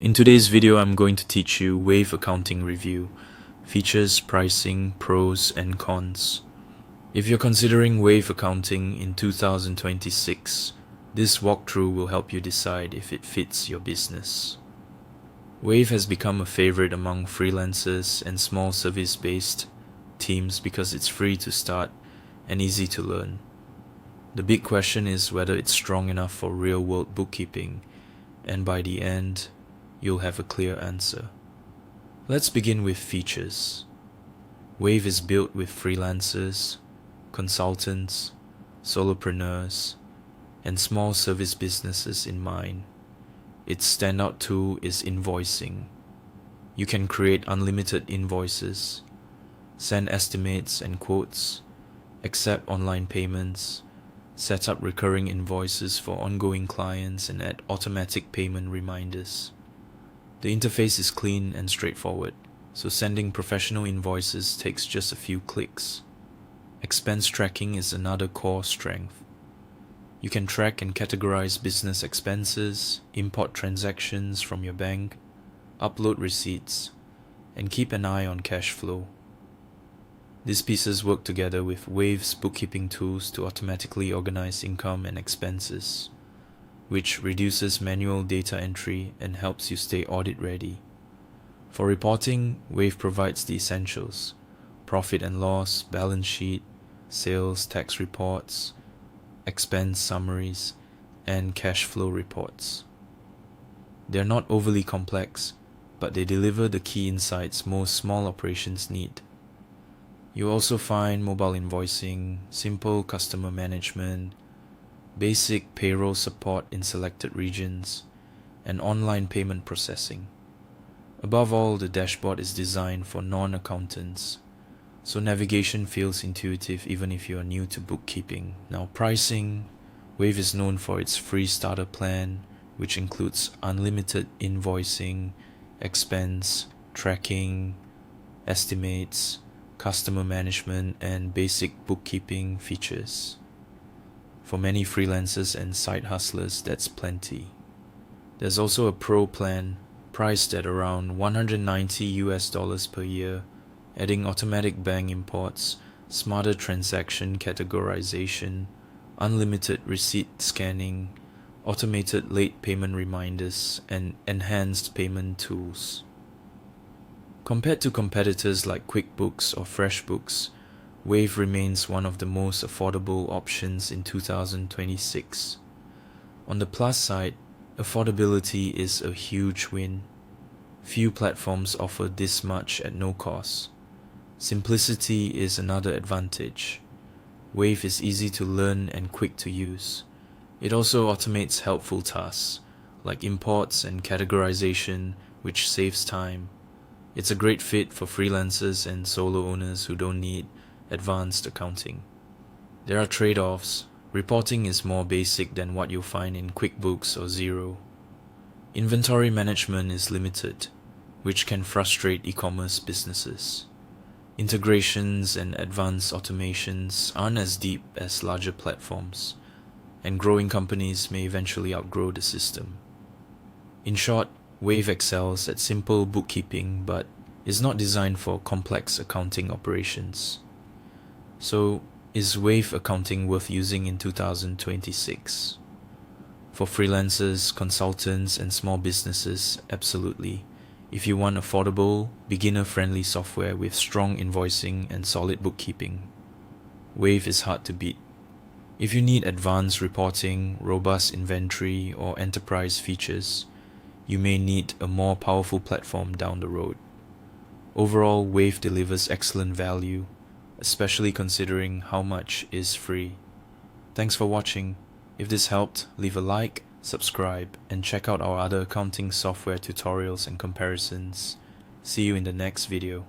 In today's video, I'm going to teach you Wave Accounting Review, features, pricing, pros, and cons. If you're considering Wave Accounting in 2026, this walkthrough will help you decide if it fits your business. Wave has become a favorite among freelancers and small service-based teams because it's free to start and easy to learn. The big question is whether it's strong enough for real-world bookkeeping, and by the end, you'll have a clear answer. Let's begin with features. Wave is built with freelancers, consultants, solopreneurs, and small service businesses in mind. Its standout tool is invoicing. You can create unlimited invoices, send estimates and quotes, accept online payments, set up recurring invoices for ongoing clients, and add automatic payment reminders. The interface is clean and straightforward, so sending professional invoices takes just a few clicks. Expense tracking is another core strength. You can track and categorize business expenses, import transactions from your bank, upload receipts, and keep an eye on cash flow. These pieces work together with Wave's bookkeeping tools to automatically organize income and expenses, which reduces manual data entry and helps you stay audit ready. For reporting, Wave provides the essentials: profit and loss, balance sheet, sales tax reports, expense summaries, and cash flow reports. They're not overly complex, but they deliver the key insights most small operations need. You'll also find mobile invoicing, simple customer management, basic payroll support in selected regions, and online payment processing. Above all, the dashboard is designed for non-accountants, so navigation feels intuitive even if you are new to bookkeeping. Now, pricing. Wave is known for its free starter plan, which includes unlimited invoicing, expense tracking, estimates, customer management, and basic bookkeeping features. For many freelancers and side hustlers, that's plenty. There's also a pro plan priced at around $190 per year, adding automatic bank imports, smarter transaction categorization, unlimited receipt scanning, automated late payment reminders, and enhanced payment tools. Compared to competitors like QuickBooks or FreshBooks, Wave remains one of the most affordable options in 2026. On the plus side, affordability is a huge win. Few platforms offer this much at no cost. Simplicity is another advantage. Wave is easy to learn and quick to use. It also automates helpful tasks, like imports and categorization, which saves time. It's a great fit for freelancers and solo owners who don't need advanced accounting. There are trade-offs. Reporting is more basic than what you'll find in QuickBooks or Xero. Inventory management is limited, which can frustrate e-commerce businesses. Integrations and advanced automations aren't as deep as larger platforms, and growing companies may eventually outgrow the system. In short, Wave excels at simple bookkeeping but is not designed for complex accounting operations. So, is Wave Accounting worth using in 2026? For freelancers, consultants, and small businesses, absolutely. If you want affordable, beginner-friendly software with strong invoicing and solid bookkeeping, Wave is hard to beat. If you need advanced reporting, robust inventory, or enterprise features, you may need a more powerful platform down the road. Overall, Wave delivers excellent value, especially considering how much is free. Thanks for watching. If this helped, leave a like, subscribe, and check out our other accounting software tutorials and comparisons. See you in the next video.